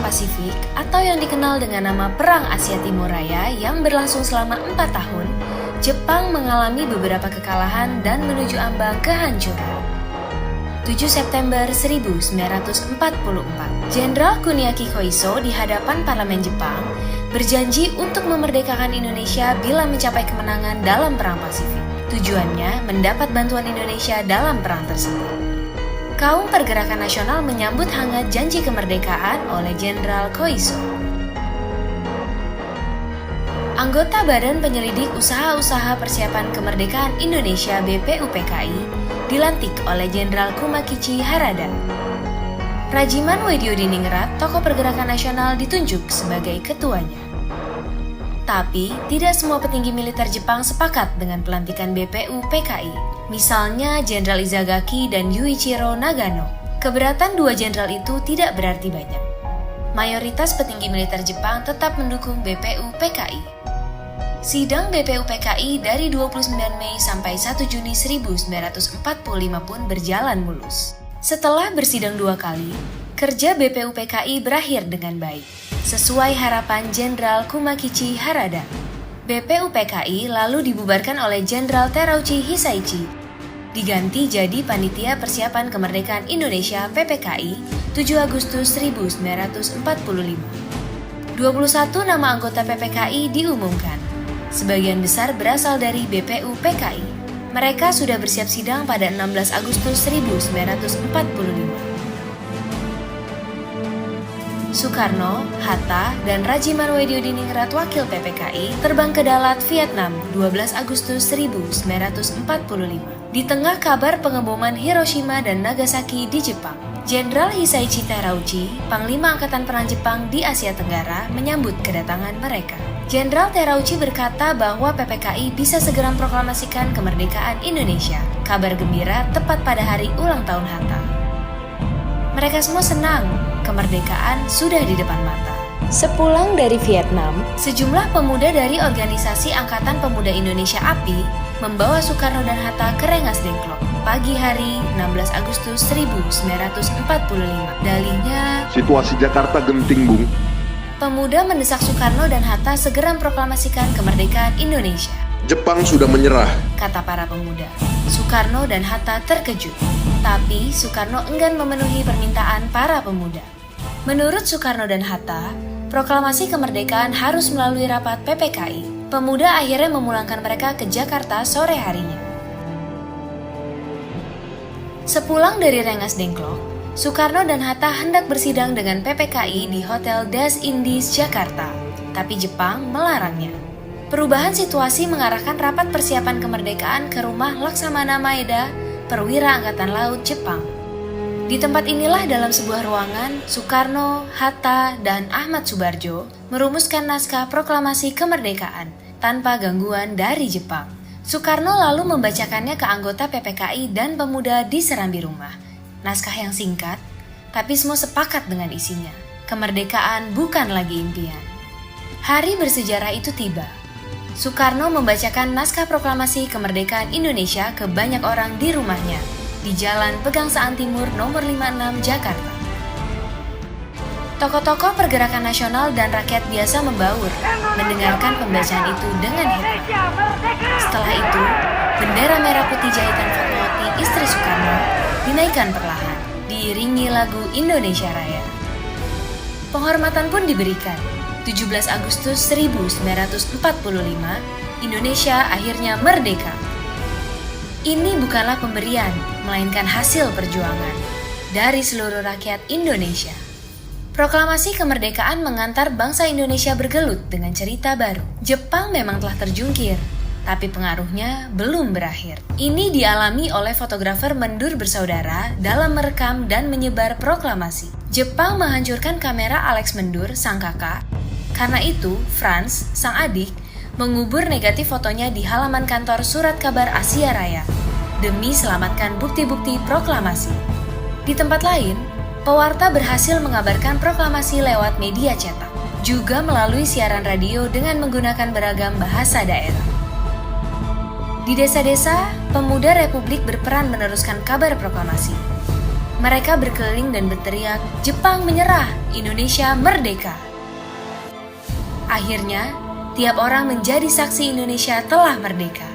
Pasifik atau yang dikenal dengan nama Perang Asia Timur Raya yang berlangsung selama 4 tahun, Jepang mengalami beberapa kekalahan dan menuju ambang kehancuran. 7 September 1944, Jenderal Kuniaki Koiso di hadapan parlemen Jepang berjanji untuk memerdekakan Indonesia bila mencapai kemenangan dalam Perang Pasifik. Tujuannya mendapat bantuan Indonesia dalam perang tersebut. Kaum Pergerakan Nasional menyambut hangat janji kemerdekaan oleh Jenderal Koiso. Anggota Badan Penyelidik Usaha-Usaha Persiapan Kemerdekaan Indonesia (BPUPKI) dilantik oleh Jenderal Kumakichi Harada. Rajiman Weddiodiningrat, tokoh Pergerakan Nasional, ditunjuk sebagai ketuanya. Tapi, tidak semua petinggi militer Jepang sepakat dengan pelantikan BPUPKI. Misalnya Jenderal Izagaki dan Yuichiro Nagano. Keberatan dua jenderal itu tidak berarti banyak. Mayoritas petinggi militer Jepang tetap mendukung BPUPKI. Sidang BPUPKI dari 29 Mei sampai 1 Juni 1945 pun berjalan mulus. Setelah bersidang 2 kali, kerja BPUPKI berakhir dengan baik, sesuai harapan Jenderal Kumakichi Harada. BPUPKI lalu dibubarkan oleh Jenderal Terauchi Hisaichi, diganti jadi Panitia Persiapan Kemerdekaan Indonesia (PPKI) 7 Agustus 1945. 21 nama anggota PPKI diumumkan. Sebagian besar berasal dari BPUPKI. Mereka sudah bersiap sidang pada 16 Agustus 1945. Soekarno, Hatta, dan Rajiman Weddiodiningrat wakil PPKI terbang ke Dalat, Vietnam 12 Agustus 1945. Di tengah kabar pengeboman Hiroshima dan Nagasaki di Jepang, Jenderal Hisaichi Terauchi, Panglima Angkatan Perang Jepang di Asia Tenggara, menyambut kedatangan mereka. Jenderal Terauchi berkata bahwa PPKI bisa segera memproklamasikan kemerdekaan Indonesia. Kabar gembira tepat pada hari ulang tahun Hatta. Mereka semua senang, kemerdekaan sudah di depan mata. Sepulang dari Vietnam, sejumlah pemuda dari organisasi Angkatan Pemuda Indonesia API membawa Soekarno dan Hatta ke Rengas Dengklok pagi hari 16 Agustus 1945. Dalihnya, situasi Jakarta genting, Bung. Pemuda mendesak Soekarno dan Hatta segera memproklamasikan kemerdekaan Indonesia. Jepang sudah menyerah, kata para pemuda. Soekarno dan Hatta terkejut, tapi Soekarno enggan memenuhi permintaan para pemuda. Menurut Soekarno dan Hatta, proklamasi kemerdekaan harus melalui rapat PPKI. Pemuda akhirnya memulangkan mereka ke Jakarta sore harinya. Sepulang dari Rengas Dengklok, Soekarno dan Hatta hendak bersidang dengan PPKI di Hotel Das Indies, Jakarta. Tapi Jepang melarangnya. Perubahan situasi mengarahkan rapat persiapan kemerdekaan ke rumah Laksamana Maeda, perwira Angkatan Laut Jepang. Di tempat inilah dalam sebuah ruangan, Soekarno, Hatta, dan Ahmad Subarjo merumuskan naskah proklamasi kemerdekaan tanpa gangguan dari Jepang. Soekarno lalu membacakannya ke anggota PPKI dan pemuda di serambi rumah. Naskah yang singkat, tapi semua sepakat dengan isinya. Kemerdekaan bukan lagi impian. Hari bersejarah itu tiba. Soekarno membacakan naskah proklamasi kemerdekaan Indonesia ke banyak orang di rumahnya, di Jalan Pegangsaan Timur nomor 56 Jakarta. Tokoh-tokoh Pergerakan Nasional dan rakyat biasa membaur, mendengarkan pembacaan itu dengan heran. Setelah itu, bendera merah putih jahitan Fatmawati, istri Soekarno, dinaikkan perlahan, diiringi lagu Indonesia Raya. Penghormatan pun diberikan. 17 Agustus 1945, Indonesia akhirnya merdeka. Ini bukanlah pemberian, melainkan hasil perjuangan dari seluruh rakyat Indonesia. Proklamasi kemerdekaan mengantar bangsa Indonesia bergelut dengan cerita baru. Jepang memang telah terjungkir, tapi pengaruhnya belum berakhir. Ini dialami oleh fotografer Mendur bersaudara dalam merekam dan menyebar proklamasi. Jepang menghancurkan kamera Alex Mendur, sang kakak. Karena itu, Franz, sang adik, mengubur negatif fotonya di halaman kantor Surat Kabar Asia Raya demi selamatkan bukti-bukti proklamasi. Di tempat lain, pewarta berhasil mengabarkan proklamasi lewat media cetak, juga melalui siaran radio dengan menggunakan beragam bahasa daerah. Di desa-desa, pemuda Republik berperan meneruskan kabar proklamasi. Mereka berkeliling dan berteriak, "Jepang menyerah, Indonesia merdeka!" Akhirnya, tiap orang menjadi saksi Indonesia telah merdeka.